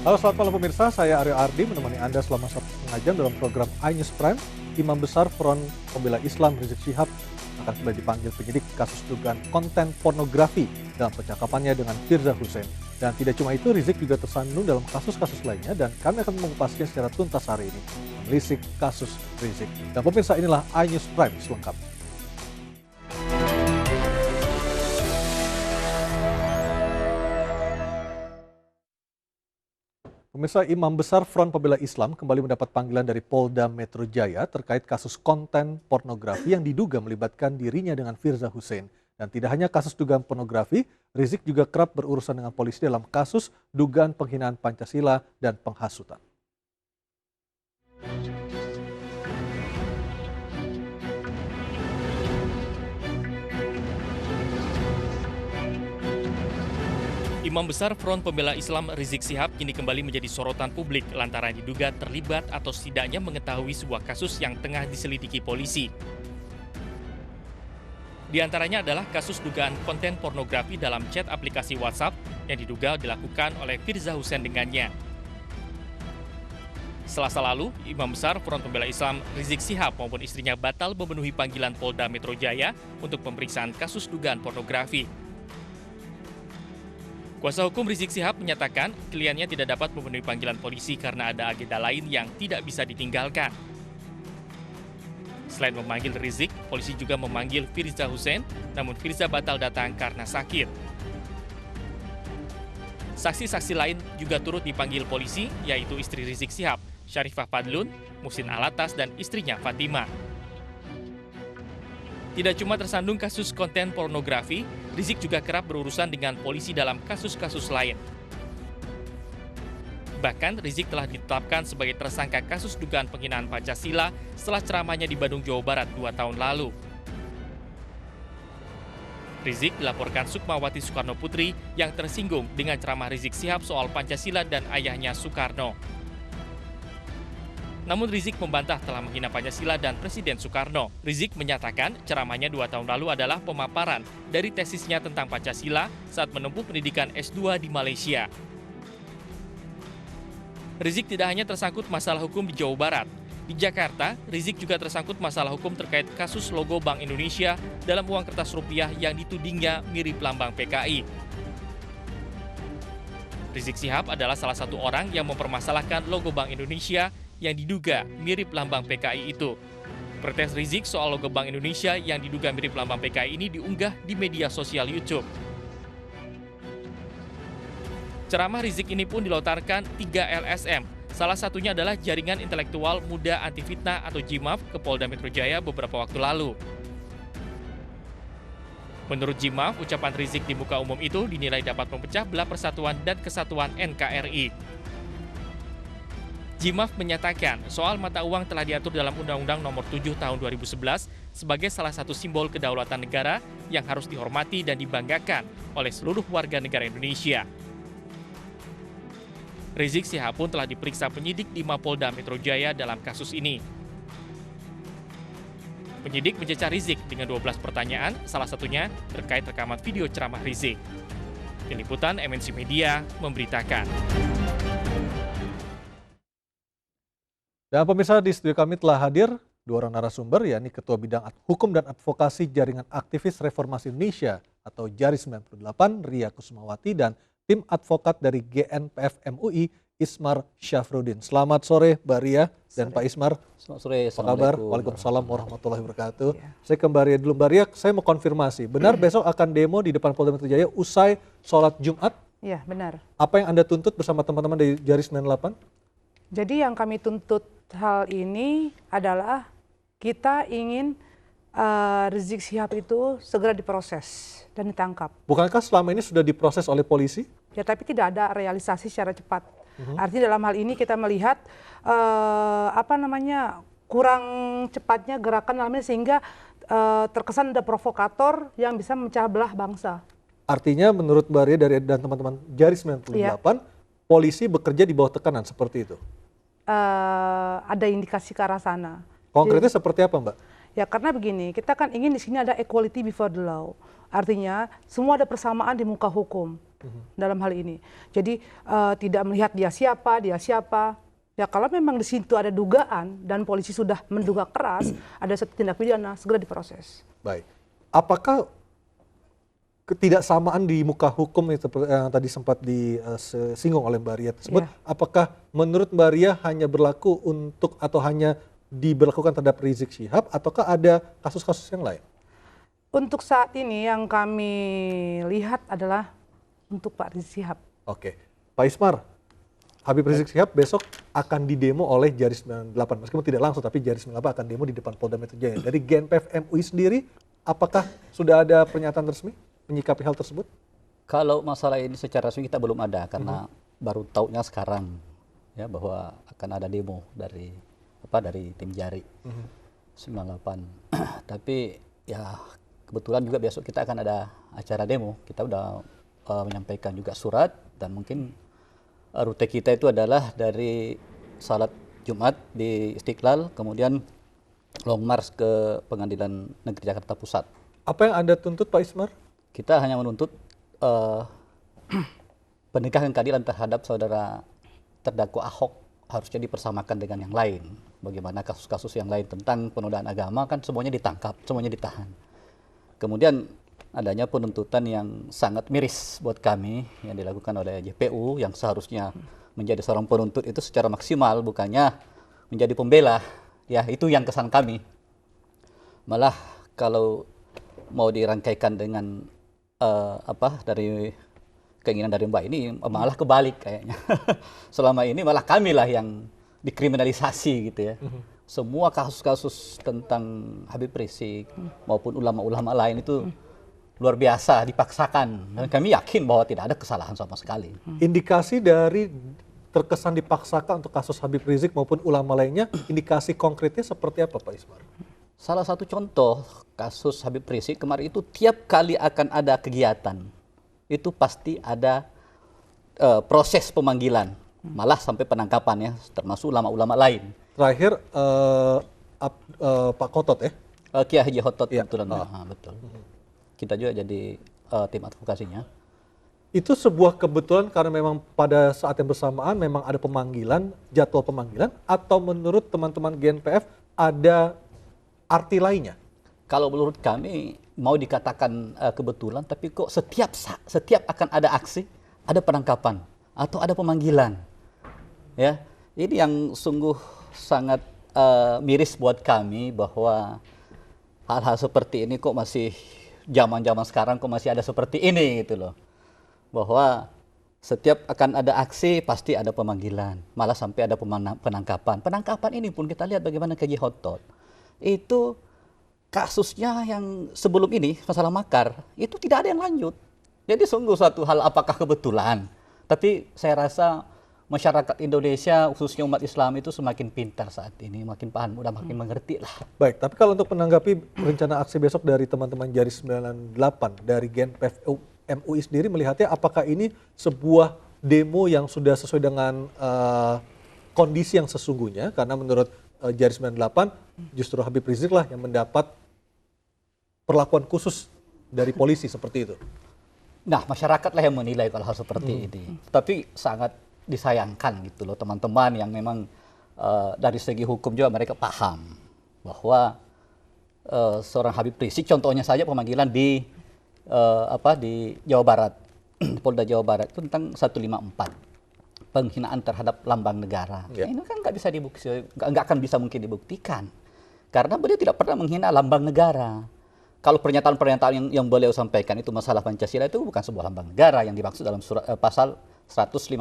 Halo selamat malam pemirsa, saya Aryo Ardi menemani Anda selama 1,5 jam dalam program iNews Prime. Imam Besar Front Pembela Islam Rizik Syihab akan kembali dipanggil penyidik kasus dugaan konten pornografi dalam percakapannya dengan Firza Hussein. Dan tidak cuma itu, Rizik juga tersandung dalam kasus-kasus lainnya dan kami akan mengupasnya secara tuntas hari ini. Menelisik kasus Rizik. Dan pemirsa, inilah iNews Prime selengkapnya. Pemirsa, Imam Besar Front Pembela Islam kembali mendapat panggilan dari Polda Metro Jaya terkait kasus konten pornografi yang diduga melibatkan dirinya dengan Firza Hussein. Dan tidak hanya kasus dugaan pornografi, Rizik juga kerap berurusan dengan polisi dalam kasus dugaan penghinaan Pancasila dan penghasutan. Imam Besar Front Pembela Islam Rizik Syihab kini kembali menjadi sorotan publik lantaran diduga terlibat atau setidaknya mengetahui sebuah kasus yang tengah diselidiki polisi. Di antaranya adalah kasus dugaan konten pornografi dalam chat aplikasi WhatsApp yang diduga dilakukan oleh Firza Hussein dengannya. Selasa lalu, Imam Besar Front Pembela Islam Rizik Syihab maupun istrinya batal memenuhi panggilan Polda Metro Jaya untuk pemeriksaan kasus dugaan pornografi. Kuasa hukum Rizik Syihab menyatakan kliennya tidak dapat memenuhi panggilan polisi karena ada agenda lain yang tidak bisa ditinggalkan. Selain memanggil Rizik, polisi juga memanggil Firza Hussein, namun Firza batal datang karena sakit. Saksi-saksi lain juga turut dipanggil polisi, yaitu istri Rizik Syihab, Syarifah Fadlun, Muhsin Alatas, dan istrinya Fatima. Tidak cuma tersandung kasus konten pornografi, Rizik juga kerap berurusan dengan polisi dalam kasus-kasus lain. Bahkan Rizik telah ditetapkan sebagai tersangka kasus dugaan penghinaan Pancasila setelah ceramahnya di Bandung, Jawa Barat 2 tahun lalu. Rizik dilaporkan Sukmawati Soekarno Putri yang tersinggung dengan ceramah Rizik Syihab soal Pancasila dan ayahnya Soekarno. Namun Rizik membantah telah menghina Pancasila dan Presiden Soekarno. Rizik menyatakan ceramahnya 2 tahun lalu adalah pemaparan dari tesisnya tentang Pancasila saat menempuh pendidikan S2 di Malaysia. Rizik tidak hanya tersangkut masalah hukum di Jawa Barat. Di Jakarta, Rizik juga tersangkut masalah hukum terkait kasus logo Bank Indonesia dalam uang kertas rupiah yang ditudingnya mirip lambang PKI. Rizik Syihab adalah salah satu orang yang mempermasalahkan logo Bank Indonesia yang diduga mirip lambang PKI itu. Protes Rizik soal logo Bank Indonesia yang diduga mirip lambang PKI ini diunggah di media sosial YouTube. Ceramah Rizik ini pun dilontarkan 3 LSM. Salah satunya adalah Jaringan Intelektual Muda Anti Fitnah atau JIMAF ke Polda Metro Jaya beberapa waktu lalu. Menurut JIMAF, ucapan Rizik di muka umum itu dinilai dapat memecah belah persatuan dan kesatuan NKRI. JIMAF menyatakan soal mata uang telah diatur dalam Undang-Undang Nomor 7 Tahun 2011 sebagai salah satu simbol kedaulatan negara yang harus dihormati dan dibanggakan oleh seluruh warga negara Indonesia. Rizik Syihab pun telah diperiksa penyidik di Mapolda Metro Jaya dalam kasus ini. Penyidik mencecar Rizik dengan 12 pertanyaan, salah satunya terkait rekaman video ceramah Rizik. Tim Liputan MNC Media memberitakan. Dan pemirsa, di studio kami telah hadir 2 orang narasumber, yakni Ketua Bidang Hukum dan Advokasi Jaringan Aktivis Reformasi Indonesia atau JARI 98, Ria Kusumawati, dan tim advokat dari GNPF MUI, Ismar Syafruddin. Selamat sore Mbak Ria dan Pak Ismar. Selamat sore. Apa kabar? Waalaikumsalam warahmatullahi wabarakatuh. Ya. Saya ke Mbak Ria dulu. Mbak Ria, saya mau konfirmasi. Benar besok akan demo di depan Polda Metro Jaya usai sholat Jumat? Iya, benar. Apa yang Anda tuntut bersama teman-teman dari JARI 98? Jadi yang kami tuntut hal ini adalah kita ingin Rizik Syihab itu segera diproses dan ditangkap. Bukankah selama ini sudah diproses oleh polisi? Ya, tapi tidak ada realisasi secara cepat. Artinya dalam hal ini kita melihat kurang cepatnya gerakan dalamnya sehingga terkesan ada provokator yang bisa memecah belah bangsa. Artinya menurut Mbak Ria dan teman-teman JARI 98, polisi bekerja di bawah tekanan seperti itu? Ada indikasi ke arah sana. Konkretnya seperti apa, Mbak? Ya karena begini, kita kan ingin di sini ada equality before the law. Artinya semua ada persamaan di muka hukum. dalam hal ini. Jadi tidak melihat dia siapa. Ya kalau memang di situ ada dugaan dan polisi sudah menduga keras, ada satu tindak pidana, segera diproses. Baik. Apakah ketidaksamaan di muka hukum yang tadi sempat disinggung oleh Mbak Ria tersebut, apakah menurut Mbak Ria hanya berlaku untuk atau hanya diberlakukan terhadap Rizik Syihab ataukah ada kasus-kasus yang lain? Untuk saat ini yang kami lihat adalah untuk Pak Rizik Syihab. Oke. Pak Ismar, Habib Rizik Syihab besok akan didemo oleh Jari 98. Meskipun tidak langsung, tapi Jari 98 akan demo di depan Polda Metro Jaya. Dari GNPF MUI sendiri, apakah sudah ada pernyataan resmi menyikapi hal tersebut? Kalau masalah ini secara resmi kita belum ada, karena baru tahunya sekarang ya bahwa akan ada demo dari tim Jari 98. Tapi ya kebetulan juga besok kita akan ada acara demo. Kita udah menyampaikan juga surat dan mungkin rute kita itu adalah dari salat Jumat di Istiqlal, kemudian long march ke Pengadilan Negeri Jakarta Pusat. Apa yang Anda tuntut, Pak Ismar? Kita hanya menuntut penegakan keadilan terhadap saudara terdakwa Ahok harusnya dipersamakan dengan yang lain. Bagaimana kasus-kasus yang lain tentang penodaan agama kan semuanya ditangkap, semuanya ditahan. Kemudian adanya penuntutan yang sangat miris buat kami yang dilakukan oleh JPU yang seharusnya menjadi seorang penuntut itu secara maksimal, bukannya menjadi pembela. Ya, itu yang kesan kami. Malah kalau mau dirangkaikan dengan dari keinginan dari Mbak ini malah kebalik kayaknya. Selama ini malah kamilah yang dikriminalisasi gitu ya. Semua kasus-kasus tentang Habib Rizik maupun ulama-ulama lain itu luar biasa dipaksakan, dan kami yakin bahwa tidak ada kesalahan sama sekali. Indikasi dari terkesan dipaksakan untuk kasus Habib Rizik maupun ulama lainnya, indikasi konkretnya seperti apa, Pak Ismar? Salah satu contoh kasus Habib Rizik kemarin itu tiap kali akan ada kegiatan, itu pasti ada proses pemanggilan, malah sampai penangkapan ya, termasuk ulama-ulama lain. Terakhir Pak Khotot ya? Kiai Haji Khotot, Ya. betul. Betul. Kita juga jadi tim advokasinya. Itu sebuah kebetulan karena memang pada saat yang bersamaan memang ada pemanggilan, jadwal pemanggilan, atau menurut teman-teman GNPF ada arti lainnya? Kalau menurut kami mau dikatakan kebetulan, tapi kok setiap akan ada aksi, ada penangkapan atau ada pemanggilan. Ya, ini yang sungguh sangat miris buat kami bahwa hal-hal seperti ini kok masih zaman-zaman sekarang kok masih ada seperti ini gitu loh. Bahwa setiap akan ada aksi pasti ada pemanggilan, malah sampai ada penangkapan. Penangkapan ini pun kita lihat bagaimana Haji Khotot. Itu kasusnya yang sebelum ini masalah makar, itu tidak ada yang lanjut. Jadi sungguh suatu hal apakah kebetulan. Tapi saya rasa masyarakat Indonesia khususnya umat Islam itu semakin pintar saat ini, makin paham, udah makin mengerti lah. Baik, tapi kalau untuk menanggapi rencana aksi besok dari teman-teman Jari 98 dari GNPF MUI sendiri melihatnya apakah ini sebuah demo yang sudah sesuai dengan kondisi yang sesungguhnya, karena menurut Jari 98 justru Habib Rizik lah yang mendapat perlakuan khusus dari polisi seperti itu. Nah, masyarakatlah yang menilai kalau hal seperti ini. Tapi sangat disayangkan gitu loh teman-teman yang memang dari segi hukum juga mereka paham bahwa seorang Habib Rizik contohnya saja pemanggilan di Jawa Barat, Polda Jawa Barat itu tentang 154 penghinaan terhadap lambang negara. Ya. Ini kan nggak bisa nggak akan bisa mungkin dibuktikan karena beliau tidak pernah menghina lambang negara. Kalau pernyataan-pernyataan yang beliau sampaikan itu masalah Pancasila itu bukan sebuah lambang negara yang dimaksud dalam pasal 154.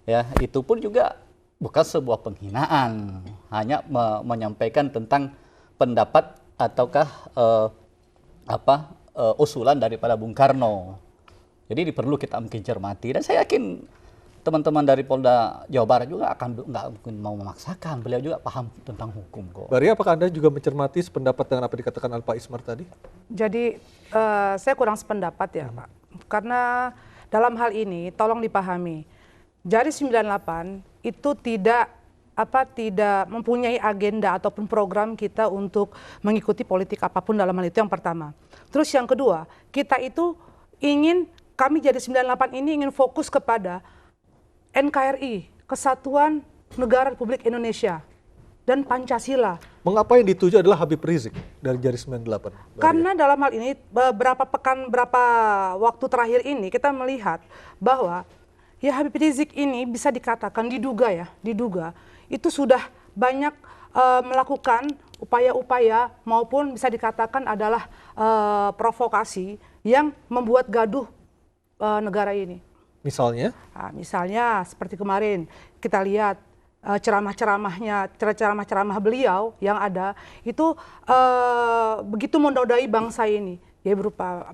Ya, itu pun juga bukan sebuah penghinaan, hanya menyampaikan tentang pendapat ataukah usulan daripada Bung Karno. Jadi perlu kita mungkin cermati dan saya yakin teman-teman dari Polda Jawa Barat juga nggak mungkin mau memaksakan. Beliau juga paham tentang hukum kok. Bari, apakah Anda juga mencermati sependapat dengan apa dikatakan oleh Pak Ismar tadi? Jadi saya kurang sependapat ya Pak. Karena dalam hal ini tolong dipahami, Jari 98 itu tidak mempunyai agenda ataupun program kita untuk mengikuti politik apapun dalam hal itu yang pertama. Terus yang kedua, kita itu ingin kami jadi 98 ini ingin fokus kepada NKRI, Kesatuan Negara Republik Indonesia, dan Pancasila. Mengapa yang dituju adalah Habib Rizik dari Jari 98? Karena dalam hal ini beberapa waktu terakhir ini kita melihat bahwa ya Habib Rizik ini bisa dikatakan diduga itu sudah banyak melakukan upaya-upaya maupun bisa dikatakan adalah provokasi yang membuat gaduh negara ini. Misalnya? Nah, misalnya seperti kemarin kita lihat ceramah-ceramah beliau yang ada itu begitu menodai bangsa ini, ya berupa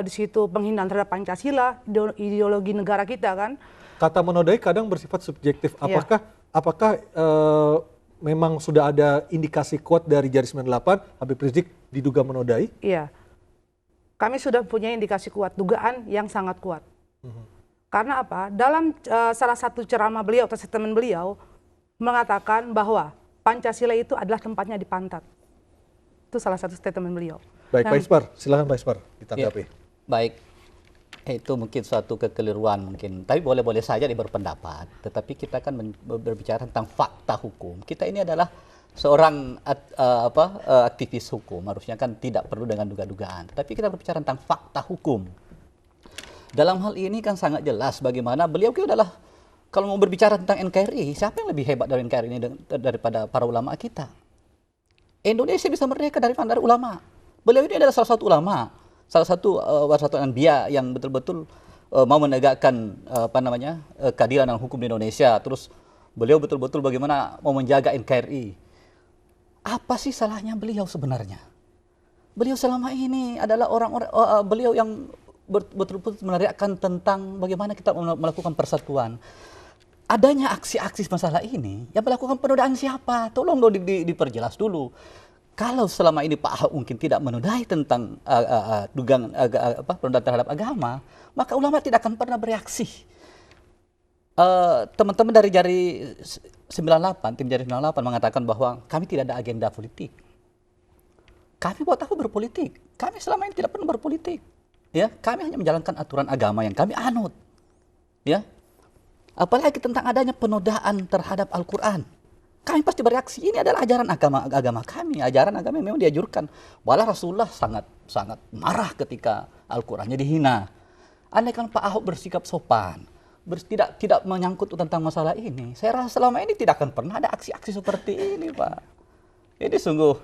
di situ penghinaan terhadap Pancasila, ideologi negara kita kan. Kata menodai kadang bersifat subjektif. Apakah memang sudah ada indikasi kuat dari Jari 98 Habib Rizik diduga menodai? Iya, kami sudah punya indikasi kuat, dugaan yang sangat kuat. Karena apa? Dalam salah satu ceramah beliau atau statement beliau mengatakan bahwa Pancasila itu adalah tempatnya di pantat. Itu salah satu statement beliau. Baik, Pak Ispar, silakan Pak Ispar ditanggapi. Ya, baik, itu mungkin suatu kekeliruan mungkin, tapi boleh-boleh saja berpendapat. Tetapi kita kan berbicara tentang fakta hukum. Kita ini adalah seorang aktivis hukum, harusnya kan tidak perlu dengan duga-dugaan. Tapi kita berbicara tentang fakta hukum. Dalam hal ini kan sangat jelas bagaimana beliau itu adalah, kalau mau berbicara tentang NKRI, siapa yang lebih hebat dari NKRI ini daripada para ulama kita? Indonesia bisa merdeka dari ulama. Beliau ini adalah salah satu ulama, salah satu warasatul anbiya yang betul-betul mau menegakkan keadilan dan hukum di Indonesia. Terus beliau betul-betul bagaimana mau menjaga NKRI. Apa sih salahnya beliau sebenarnya? Beliau selama ini adalah beliau yang betul-betul meneriakkan tentang bagaimana kita melakukan persatuan. Adanya aksi-aksi masalah ini, yang melakukan penodaan siapa? Tolong dong diperjelas dulu. Kalau selama ini Pak Ahok mungkin tidak menodai tentang dugaan penodaan terhadap agama, maka ulama tidak akan pernah bereaksi. Teman-teman dari Jari 98, tim Jari 98 mengatakan bahwa kami tidak ada agenda politik. Kami buat apa berpolitik? Kami selama ini tidak pernah berpolitik. Ya, kami hanya menjalankan aturan agama yang kami anut. Ya. Apalagi tentang adanya penodaan terhadap Al-Qur'an. Kami pasti bereaksi. Ini adalah ajaran agama kami, ajaran agama yang memang dianjurkan. Walau Rasulullah sangat marah ketika Al-Qur'annya dihina. Andaikan Pak Ahok bersikap sopan, tidak menyangkut tentang masalah ini, saya rasa selama ini tidak akan pernah ada aksi-aksi seperti ini, Pak. Ini sungguh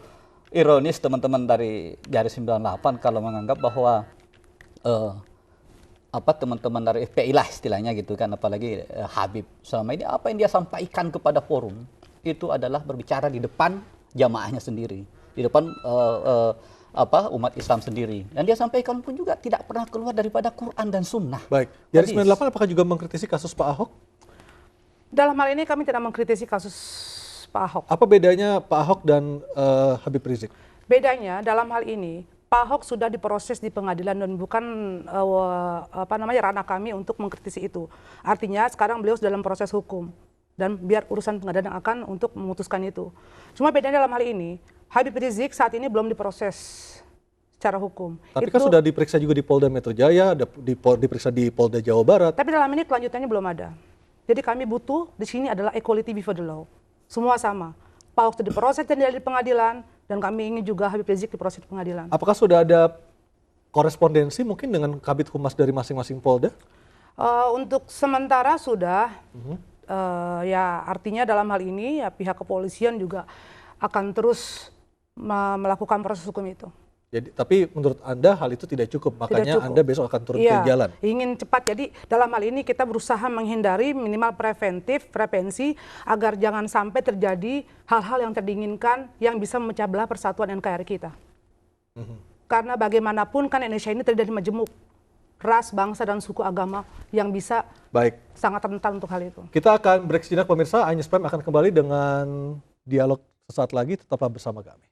ironis teman-teman dari Jari 98 kalau menganggap bahwa teman-teman dari FPI lah istilahnya gitu kan, apalagi Habib selama ini apa yang dia sampaikan kepada forum itu adalah berbicara di depan jamaahnya sendiri, di depan umat Islam sendiri, dan dia sampaikan pun juga tidak pernah keluar daripada Quran dan Sunnah. Baik, Jari 98 apakah juga mengkritisi kasus Pak Ahok? Dalam hal ini kami tidak mengkritisi kasus Pak Ahok. Apa bedanya Pak Ahok dan Habib Rizik? Bedanya dalam hal ini Pak Ahok sudah diproses di pengadilan dan bukan ranah kami untuk mengkritisi itu. Artinya sekarang beliau dalam proses hukum dan biar urusan pengadilan yang akan untuk memutuskan itu. Cuma bedanya dalam hal ini Habib Rizik saat ini belum diproses secara hukum. Tapi kan sudah diperiksa juga di Polda Metro Jaya, diperiksa di Polda Jawa Barat. Tapi dalam ini kelanjutannya belum ada. Jadi kami butuh di sini adalah equality before the law. Semua sama. Pak Ahok sudah diproses dan di pengadilan. Dan kami ingin juga Habib Rizik diproses di pengadilan. Apakah sudah ada korespondensi mungkin dengan Kabid Humas dari masing-masing Polda? Untuk sementara sudah, ya artinya dalam hal ini ya pihak kepolisian juga akan terus melakukan proses hukum itu. Jadi, tapi menurut Anda hal itu tidak cukup, makanya tidak cukup. Anda besok akan turun ke jalan? Ingin cepat, jadi dalam hal ini kita berusaha menghindari minimal prevensi agar jangan sampai terjadi hal-hal yang terdinginkan yang bisa memecah belah persatuan NKRI kita. Karena bagaimanapun kan Indonesia ini terdiri dari majemuk ras, bangsa, dan suku agama yang bisa sangat rentan untuk hal itu. Kita akan break sejenak pemirsa, iNews Prime akan kembali dengan dialog sesaat lagi, tetaplah bersama kami.